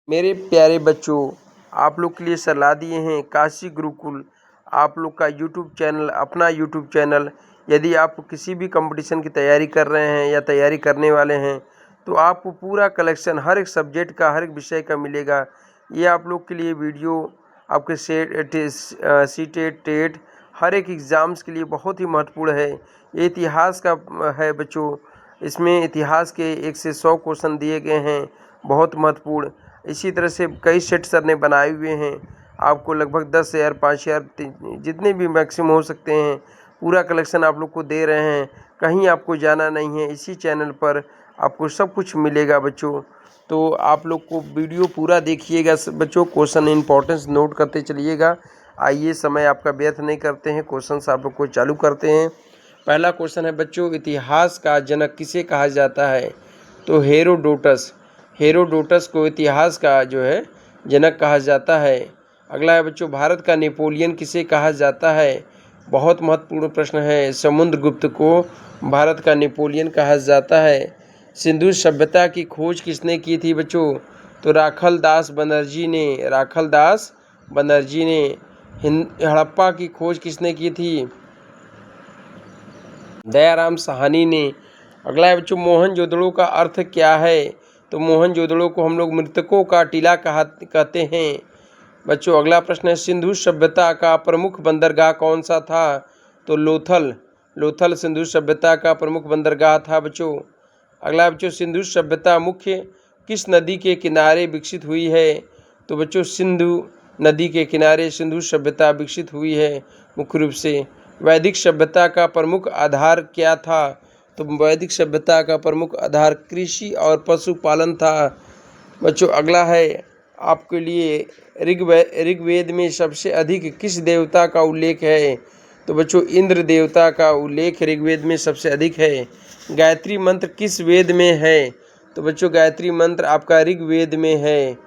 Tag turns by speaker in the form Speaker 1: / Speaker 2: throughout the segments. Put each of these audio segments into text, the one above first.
Speaker 1: मेरे प्यारे बच्चों, आप लोग के लिए सलाह दिए हैं काशी गुरुकुल। आप लोग का यूट्यूब चैनल, अपना यूट्यूब चैनल। यदि आप किसी भी कंपटीशन की तैयारी कर रहे हैं या तैयारी करने वाले हैं तो आपको पूरा कलेक्शन हर एक सब्जेक्ट का, हर एक विषय का मिलेगा। ये आप लोग के लिए वीडियो आपके सीटेट, टेट हर एक एग्ज़ाम्स के लिए बहुत ही महत्वपूर्ण है। ये इतिहास का है बच्चों। इसमें इतिहास के 1 से 100 क्वेश्चन दिए गए हैं, बहुत महत्वपूर्ण। इसी तरह से कई सेट सर ने बनाए हुए हैं। आपको लगभग 10,000, 5,000 जितने भी मैक्सिमम हो सकते हैं, पूरा कलेक्शन आप लोग को दे रहे हैं। कहीं आपको जाना नहीं है, इसी चैनल पर आपको सब कुछ मिलेगा बच्चों। तो आप लोग को वीडियो पूरा देखिएगा बच्चों, क्वेश्चन इंपॉर्टेंस नोट करते चलिएगा। आइए, समय आपका व्यर्थ नहीं करते हैं, क्वेश्चन आप लोग को चालू करते हैं। पहला क्वेश्चन है बच्चों, इतिहास का जनक किसे कहा जाता है? तो हेरोडोटस। हेरोडोटस को इतिहास का जो है जनक कहा जाता है। अगला है बच्चों, भारत का नेपोलियन किसे कहा जाता है? बहुत महत्वपूर्ण प्रश्न है। समुद्रगुप्त को भारत का नेपोलियन कहा जाता है। सिंधु सभ्यता की खोज किसने की थी बच्चों? तो राखल दास बनर्जी ने। राखल दास बनर्जी ने। हड़प्पा की खोज किसने की थी? दयाराम साहनी ने। अगला है बच्चों, मोहनजोदड़ो का अर्थ क्या है? तो मोहनजोदड़ो को हम लोग मृतकों का टीला कहते हैं बच्चों। अगला प्रश्न है, सिंधु सभ्यता का प्रमुख बंदरगाह कौन सा था? तो लोथल। लोथल सिंधु सभ्यता का प्रमुख बंदरगाह था बच्चों। अगला बच्चों, सिंधु सभ्यता मुख्य किस नदी के किनारे विकसित हुई है? तो बच्चों, सिंधु नदी के किनारे सिंधु सभ्यता विकसित हुई है मुख्य रूप से। वैदिक सभ्यता का प्रमुख आधार क्या था? तो वैदिक सभ्यता का प्रमुख आधार कृषि और पशुपालन था बच्चों। अगला है आपके लिए, ऋग्वेद में सबसे अधिक किस देवता का उल्लेख है? तो बच्चों, इंद्र देवता का उल्लेख ऋग्वेद में सबसे अधिक है। गायत्री मंत्र किस वेद में है? तो बच्चों, गायत्री मंत्र आपका ऋग्वेद में है।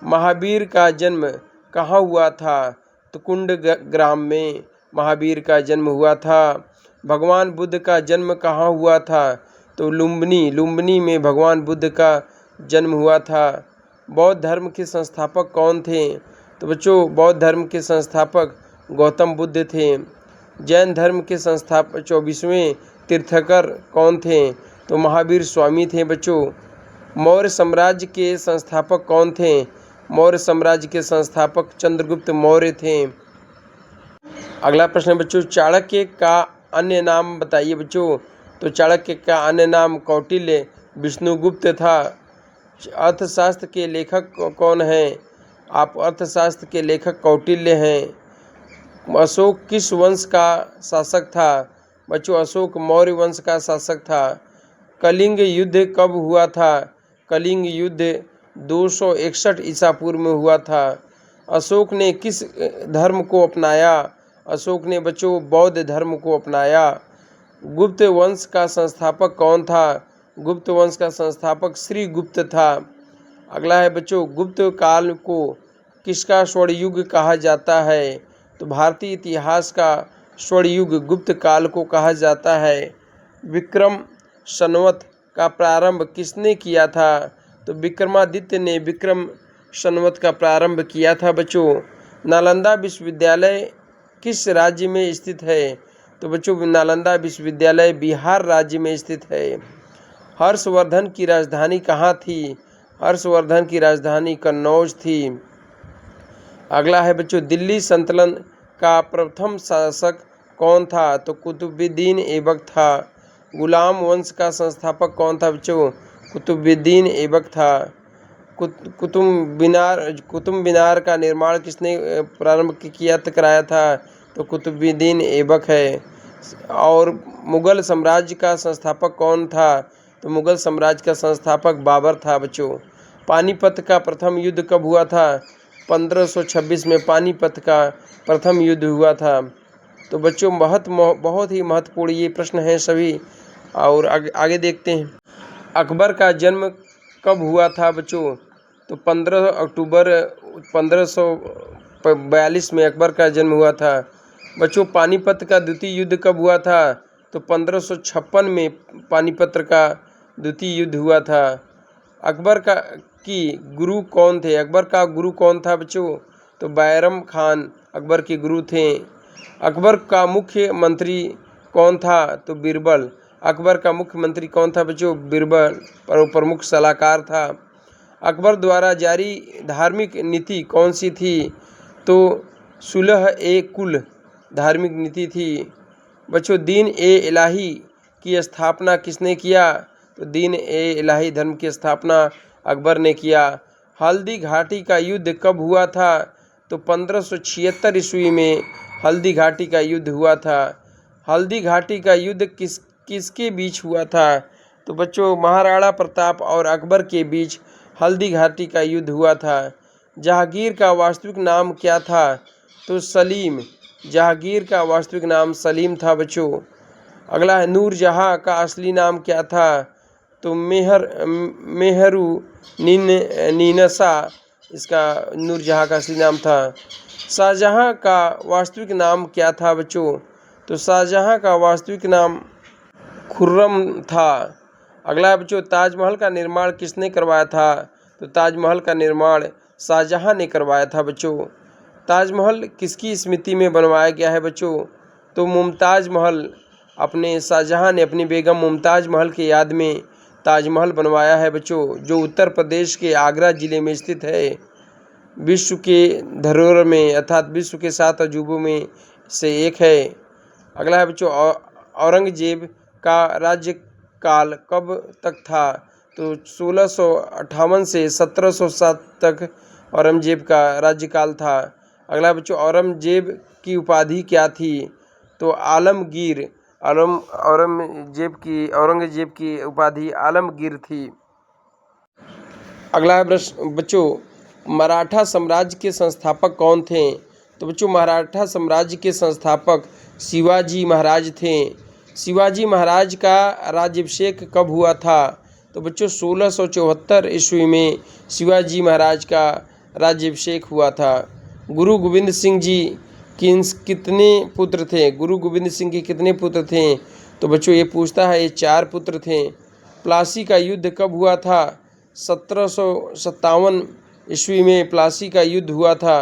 Speaker 1: महावीर का जन्म कहाँ हुआ था? तो कुंड ग्राम में महावीर का जन्म हुआ था। भगवान बुद्ध का जन्म कहाँ हुआ था? तो लुम्बिनी में भगवान बुद्ध का जन्म हुआ था। बौद्ध धर्म के संस्थापक कौन थे? तो बच्चों, बौद्ध धर्म के संस्थापक गौतम बुद्ध थे। जैन धर्म के संस्थापक 24वें तीर्थंकर कौन थे? तो महावीर स्वामी थे बच्चों। मौर्य साम्राज्य के संस्थापक कौन थे? मौर्य साम्राज्य के संस्थापक चंद्रगुप्त मौर्य थे। अगला प्रश्न है बच्चों, चाणक्य का अन्य नाम बताइए बच्चों। तो चाणक्य का अन्य नाम कौटिल्य विष्णुगुप्त था। अर्थशास्त्र के लेखक कौन हैं? आप अर्थशास्त्र के लेखक कौटिल्य हैं। अशोक किस वंश का शासक था? बच्चों, अशोक मौर्य वंश का शासक था। कलिंग युद्ध कब हुआ था? कलिंग युद्ध 261 ईसा पूर्व में हुआ था। अशोक ने किस धर्म को अपनाया? अशोक ने बच्चों बौद्ध धर्म को अपनाया। गुप्त वंश का संस्थापक कौन था? गुप्त वंश का संस्थापक श्री गुप्त था। अगला है बच्चों, गुप्त काल को किसका स्वर्ण युग कहा जाता है? तो भारतीय इतिहास का स्वर्ण युग गुप्त काल को कहा जाता है। विक्रम संवत का प्रारंभ किसने किया था? तो विक्रमादित्य ने विक्रम संवत का प्रारंभ किया था बच्चों। नालंदा विश्वविद्यालय किस राज्य में स्थित है? तो बच्चों, नालंदा विश्वविद्यालय बिहार राज्य में स्थित है। हर्षवर्धन की राजधानी कहाँ थी? हर्षवर्धन की राजधानी कन्नौज थी। अगला है बच्चों, दिल्ली सल्तनत का प्रथम शासक कौन था? तो कुतुबुद्दीन ऐबक था। गुलाम वंश का संस्थापक कौन था बच्चों? कुतुबुद्दीन ऐबक था। कुतुब मीनार का निर्माण किसने प्रारंभ कराया था? तो कुतुबुद्दीन ऐबक है। और मुगल साम्राज्य का संस्थापक कौन था? तो मुगल साम्राज्य का संस्थापक बाबर था बच्चों। पानीपत का प्रथम युद्ध कब हुआ था? 1526 में पानीपत का प्रथम युद्ध हुआ था। तो बच्चों, बहुत ही महत्वपूर्ण ये प्रश्न हैं सभी। और आगे देखते हैं, अकबर का जन्म कब हुआ था बच्चों? तो 15 अक्टूबर 1542 में अकबर का जन्म हुआ था बच्चों। पानीपत का द्वितीय युद्ध कब हुआ था? तो 1556 में पानीपत का द्वितीय युद्ध हुआ था। अकबर का की गुरु कौन थे? अकबर का गुरु कौन था बच्चों? तो बैरम खान अकबर के गुरु थे। अकबर का मुख्य मंत्री कौन था? तो बीरबल। अकबर का मुख्यमंत्री कौन था बच्चों? बीरबल, पर वो प्रमुख सलाहकार था। अकबर द्वारा जारी धार्मिक नीति कौन सी थी? तो सुलह ए कुल धार्मिक नीति थी। बच्चों दीन ए इलाही की स्थापना किसने किया? तो दीन ए इलाही धर्म की स्थापना अकबर ने किया। हल्दी घाटी का युद्ध कब हुआ था? तो 1576 ईस्वी में हल्दी घाटी का युद्ध हुआ था। हल्दी घाटी का युद्ध किसके बीच हुआ था? तो बच्चों महाराणा प्रताप और अकबर के बीच हल्दी घाटी का युद्ध हुआ था। जहांगीर का वास्तविक नाम क्या था? तो सलीम। जहांगीर का वास्तविक नाम सलीम था बच्चों। अगला है नूरजहां का असली नाम क्या था? तो मेहरू नीनसा इसका नूरजहां का असली नाम था। शाहजहां का वास्तविक नाम क्या था बच्चों? तो शाहजहां का वास्तविक नाम खुर्रम था। अगला है बच्चों ताजमहल का निर्माण किसने करवाया था? तो ताजमहल का निर्माण शाहजहां ने करवाया था बच्चों। ताजमहल किसकी स्मृति में बनवाया गया है बच्चों? तो मुमताज़ महल अपने शाहजहां ने अपनी बेगम मुमताज़ महल की याद में ताजमहल बनवाया है बच्चों, जो उत्तर प्रदेश के आगरा ज़िले में स्थित है। विश्व के धरोहर में अर्थात विश्व के 7 अजूबों में से एक है। अगला है बच्चों औरंगजेब का राज्यकाल कब तक था? तो 1658 से 1707 तक औरंगजेब का राज्यकाल था। अगला बच्चों औरंगजेब की उपाधि क्या थी? तो आलमगीर। औरंगजेब की उपाधि आलमगीर थी। अगला है बच्चों मराठा साम्राज्य के संस्थापक कौन थे? तो बच्चों मराठा साम्राज्य के संस्थापक शिवाजी महाराज थे। शिवाजी महाराज का राज्याभिषेक कब हुआ था? तो बच्चों 1674 ईस्वी में शिवाजी महाराज का राज्याभिषेक हुआ था। गुरु गोविंद सिंह जी कितने पुत्र थे? गुरु गोविंद सिंह के कितने पुत्र थे? तो बच्चों ये पूछता है, ये 4 पुत्र थे। प्लासी का युद्ध कब हुआ था? 1757 ईस्वी में प्लासी का युद्ध हुआ था।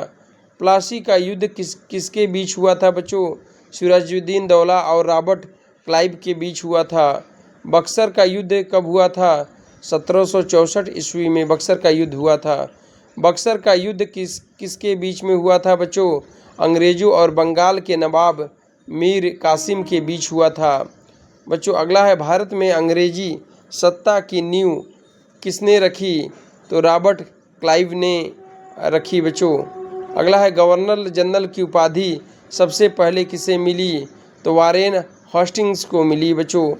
Speaker 1: प्लासी का युद्ध किसके बीच हुआ था बच्चों? सिराजुद्दीन दौला और रॉबर्ट क्लाइव के बीच हुआ था। बक्सर का युद्ध कब हुआ था? 1764 ईस्वी में बक्सर का युद्ध हुआ था। बक्सर का युद्ध किसके बीच में हुआ था बच्चों? अंग्रेज़ों और बंगाल के नवाब मीर कासिम के बीच हुआ था। बच्चों अगला है भारत में अंग्रेजी सत्ता की नींव किसने रखी? तो रॉबर्ट क्लाइव ने रखी बच्चों। अगला है गवर्नर जनरल की उपाधि सबसे पहले किसे मिली? तो वारेन हेस्टिंग्स को मिली बच्चों।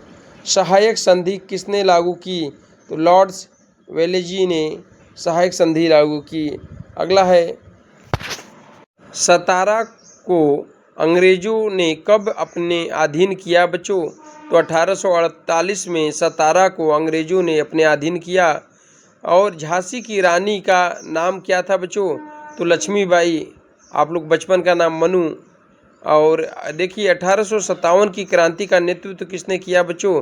Speaker 1: सहायक संधि किसने लागू की? तो लॉर्ड्स वेलेजी ने सहायक संधि लागू की। अगला है सतारा को अंग्रेज़ों ने कब अपने अधीन किया बच्चों? तो 1848 में सतारा को अंग्रेज़ों ने अपने अधीन किया। और झांसी की रानी का नाम क्या था बच्चों? तो लक्ष्मीबाई। आप लोग बचपन का नाम मनु। और देखिए 1857 की क्रांति का नेतृत्व किसने किया बच्चों?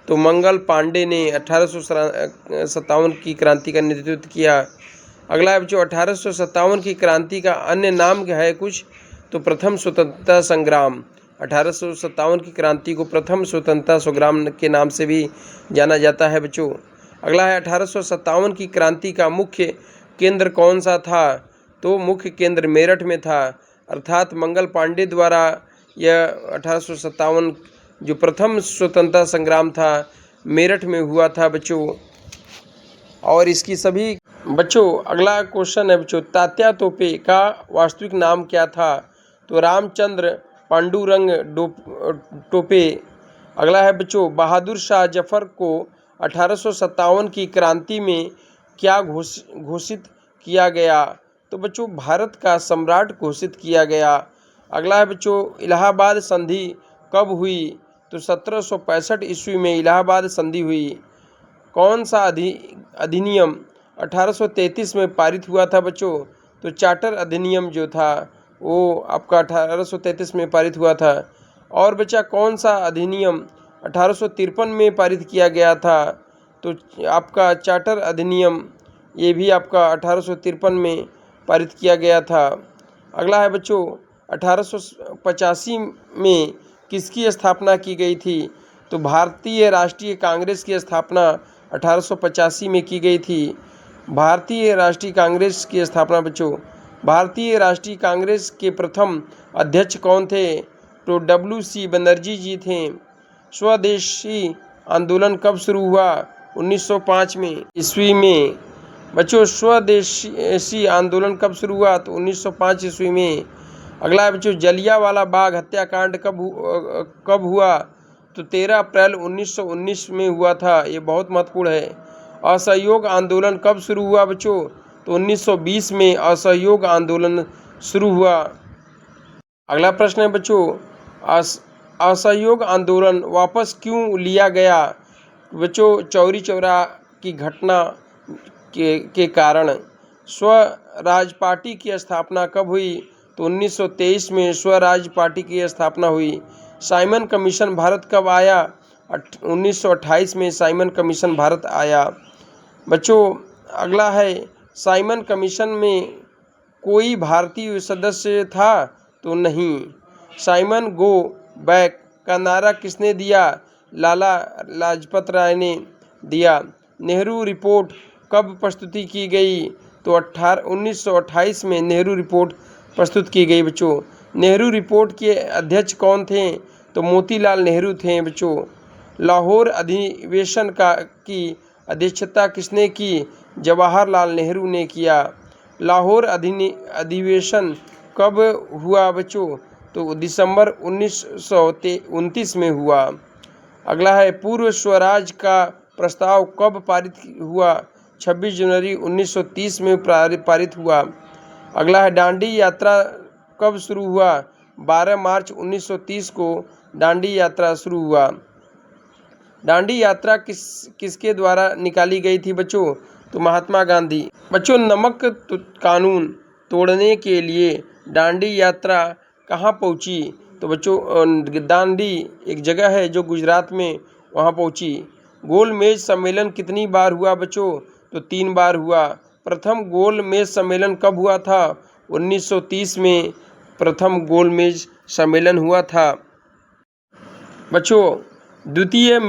Speaker 1: तो मंगल पांडे ने 1857 की क्रांति का नेतृत्व किया। अगला है बच्चों 1857 की क्रांति का अन्य नाम क्या है कुछ? तो प्रथम स्वतंत्रता संग्राम। 1857 की क्रांति को प्रथम स्वतंत्रता संग्राम के नाम से भी जाना जाता है बच्चों। अगला है 1857 की क्रांति का मुख्य केंद्र कौन सा था? तो मुख्य केंद्र मेरठ में था। अर्थात मंगल पांडे द्वारा यह 1857 जो प्रथम स्वतंत्रता संग्राम था मेरठ में हुआ था बच्चों। और इसकी सभी बच्चों अगला क्वेश्चन है बच्चों तात्या तोपे का वास्तविक नाम क्या था? तो रामचंद्र पांडुरंग टोपे। अगला है बच्चों बहादुर शाह जफर को 1857 की क्रांति में क्या घोषित किया गया? तो बच्चों भारत का सम्राट घोषित किया गया। अगला है बच्चों इलाहाबाद संधि कब हुई? तो 1765 ईस्वी में इलाहाबाद संधि हुई। कौन सा अधिनियम 1833 में पारित हुआ था बच्चों? तो चार्टर अधिनियम जो था वो आपका 1833 में पारित हुआ था। और बच्चा कौन सा अधिनियम 1853 में पारित किया गया था? तो आपका चार्टर अधिनियम ये भी आपका 1853 में पारित किया गया था। अगला है बच्चों 1885 में किसकी स्थापना की गई थी? तो भारतीय राष्ट्रीय कांग्रेस की स्थापना 1885 में की गई थी। भारतीय राष्ट्रीय कांग्रेस की स्थापना बच्चों, भारतीय राष्ट्रीय कांग्रेस के प्रथम अध्यक्ष कौन थे? तो WC बनर्जी जी थे। स्वदेशी आंदोलन कब शुरू हुआ? 1905 में ईस्वी में। बच्चों स्वदेशी आंदोलन कब शुरू हुआ? तो 1905 ईस्वी में। अगला है बच्चों जलियांवाला बाग हत्याकांड कब हुआ? तो 13 अप्रैल 1919 में हुआ था। ये बहुत महत्वपूर्ण है। असहयोग आंदोलन कब शुरू हुआ बच्चों? तो 1920 में असहयोग आंदोलन शुरू हुआ। अगला प्रश्न है बच्चों असहयोग आंदोलन वापस क्यों लिया गया? बच्चों चौरी चौरा की घटना के कारण। स्वराज पार्टी की स्थापना कब हुई? तो 1923 में स्वराज पार्टी की स्थापना हुई। साइमन कमीशन भारत कब आया? 1928 में साइमन कमीशन भारत आया। बच्चों अगला है साइमन कमीशन में कोई भारतीय सदस्य था? तो नहीं। साइमन गो बैक का नारा किसने दिया? लाला लाजपत राय ने दिया। नेहरू रिपोर्ट कब प्रस्तुति की गई? तो 1928 में नेहरू रिपोर्ट प्रस्तुत की गई बच्चों। नेहरू रिपोर्ट के अध्यक्ष कौन थे? तो मोतीलाल नेहरू थे बच्चों। लाहौर अधिवेशन की अध्यक्षता किसने की? जवाहरलाल नेहरू ने किया। लाहौर अधिवेशन कब हुआ बच्चों? तो दिसंबर 1929 में हुआ। अगला है पूर्व स्वराज का प्रस्ताव कब पारित हुआ? 26 जनवरी 1930 में पारित हुआ। अगला है दांडी यात्रा कब शुरू हुआ? 12 मार्च 1930 को दांडी यात्रा शुरू हुआ। दांडी यात्रा किसके द्वारा निकाली गई थी बच्चों? तो महात्मा गांधी। बच्चों नमक कानून तोड़ने के लिए दांडी यात्रा कहाँ पहुँची? तो बच्चों दांडी एक जगह है जो गुजरात में, वहाँ पहुँची। गोल मेज सम्मेलन कितनी बार हुआ बच्चों? तो 3 बार हुआ। प्रथम गोल मेज सम्मेलन कब हुआ था? 1930 में प्रथम गोल मेज सम्मेलन हुआ था। बच्चों द्वितीय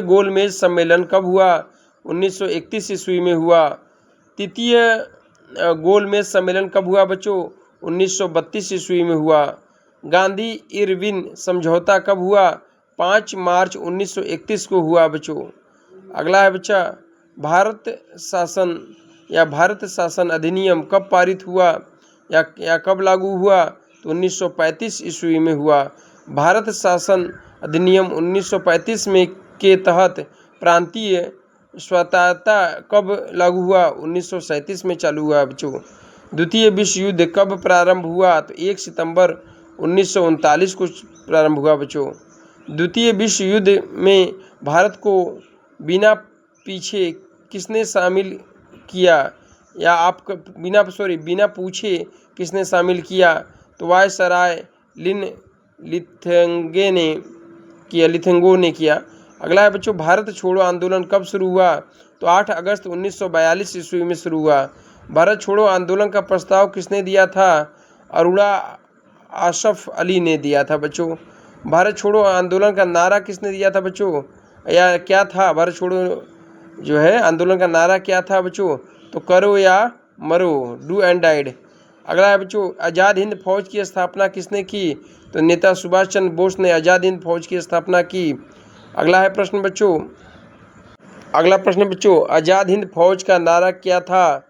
Speaker 1: गोल मेज सम्मेलन कब हुआ? 1931 ईस्वी में हुआ। तृतीय गोल मेज सम्मेलन कब हुआ बच्चों? 1932 ईस्वी में हुआ। गांधी इरविन समझौता कब हुआ? 5 मार्च 1931 को हुआ बच्चों। अगला है बच्चा भारत शासन अधिनियम कब पारित हुआ या कब लागू हुआ? तो 1935 ईस्वी में हुआ। भारत शासन अधिनियम 1935 में के तहत प्रांतीय स्वतंत्रता कब लागू हुआ? 1937 में चालू हुआ बच्चों। द्वितीय विश्व युद्ध कब प्रारंभ हुआ? तो 1 सितंबर 1939 को प्रारंभ हुआ बच्चों। द्वितीय विश्व युद्ध में भारत को बिना पीछे किसने शामिल किया या बिना पूछे किसने शामिल किया? तो वायसराय लिथेंगो ने किया। अगला है बच्चों भारत छोड़ो आंदोलन कब शुरू हुआ? तो 8 अगस्त 1942 ईस्वी में शुरू हुआ। भारत छोड़ो आंदोलन का प्रस्ताव किसने दिया था? अरुणा आसफ अली ने दिया था बच्चों। भारत छोड़ो आंदोलन का नारा किसने दिया था बच्चों? या क्या था भारत छोड़ो जो है आंदोलन का नारा क्या था बच्चों? तो करो या मरो, डू एंड डाइड। अगला है बच्चों आज़ाद हिंद फौज की स्थापना किसने की? तो नेता सुभाष चंद्र बोस ने आज़ाद हिंद फौज की स्थापना की। अगला प्रश्न बच्चों आज़ाद हिंद फौज का नारा क्या था?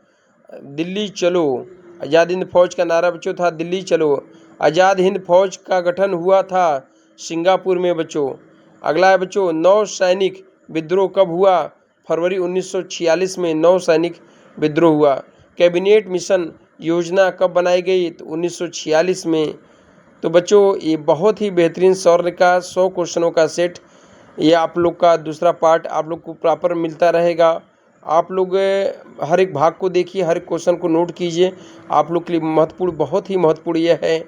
Speaker 1: दिल्ली चलो। आज़ाद हिंद फौज का नारा बच्चों था दिल्ली चलो। आज़ाद हिंद फौज का गठन हुआ था सिंगापुर में बच्चों। अगला है बच्चों नौ सैनिक विद्रोह कब हुआ? फरवरी 1946 में नौ सैनिक विद्रोह हुआ। कैबिनेट मिशन योजना कब बनाई गई? तो 1946 में। तो बच्चों ये बहुत ही बेहतरीन शौर्य का 100 क्वेश्चनों का सेट, ये आप लोग का दूसरा पार्ट आप लोग को प्रॉपर मिलता रहेगा। आप लोग हर एक भाग को देखिए, हर एक क्वेश्चन को नोट कीजिए। आप लोग के लिए महत्वपूर्ण, बहुत ही महत्वपूर्ण यह है।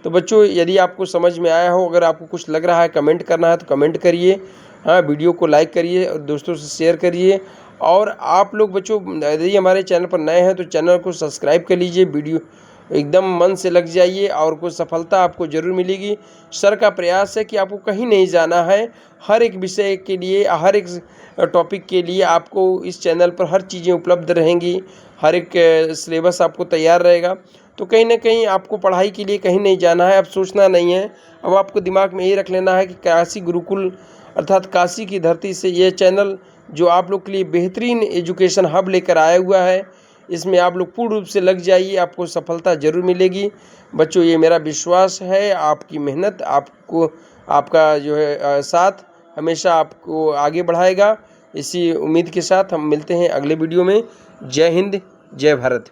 Speaker 1: तो बच्चों यदि आपको समझ में आया हो, अगर आपको कुछ लग रहा है कमेंट करना है तो कमेंट करिए। हाँ, वीडियो को लाइक करिए और दोस्तों से शेयर करिए। और आप लोग बच्चों यदि हमारे चैनल पर नए हैं तो चैनल को सब्सक्राइब कर लीजिए, वीडियो एकदम मन से लग जाइए और कुछ सफलता आपको ज़रूर मिलेगी। सर का प्रयास है कि आपको कहीं नहीं जाना है, हर एक विषय के लिए, हर एक टॉपिक के लिए आपको इस चैनल पर हर चीज़ें उपलब्ध रहेंगी, हर एक सिलेबस आपको तैयार रहेगा। तो कहीं ना कहीं आपको पढ़ाई के लिए कहीं नहीं जाना है, अब सोचना नहीं है। अब आपको दिमाग में ये रख लेना है कि काशी गुरुकुल अर्थात काशी की धरती से ये चैनल जो आप लोग के लिए बेहतरीन एजुकेशन हब लेकर आया हुआ है, इसमें आप लोग पूर्ण रूप से लग जाइए, आपको सफलता ज़रूर मिलेगी। बच्चों ये मेरा विश्वास है, आपकी मेहनत आपको आपका जो है साथ हमेशा आपको आगे बढ़ाएगा। इसी उम्मीद के साथ हम मिलते हैं अगले वीडियो में। जय हिंद, जय भारत।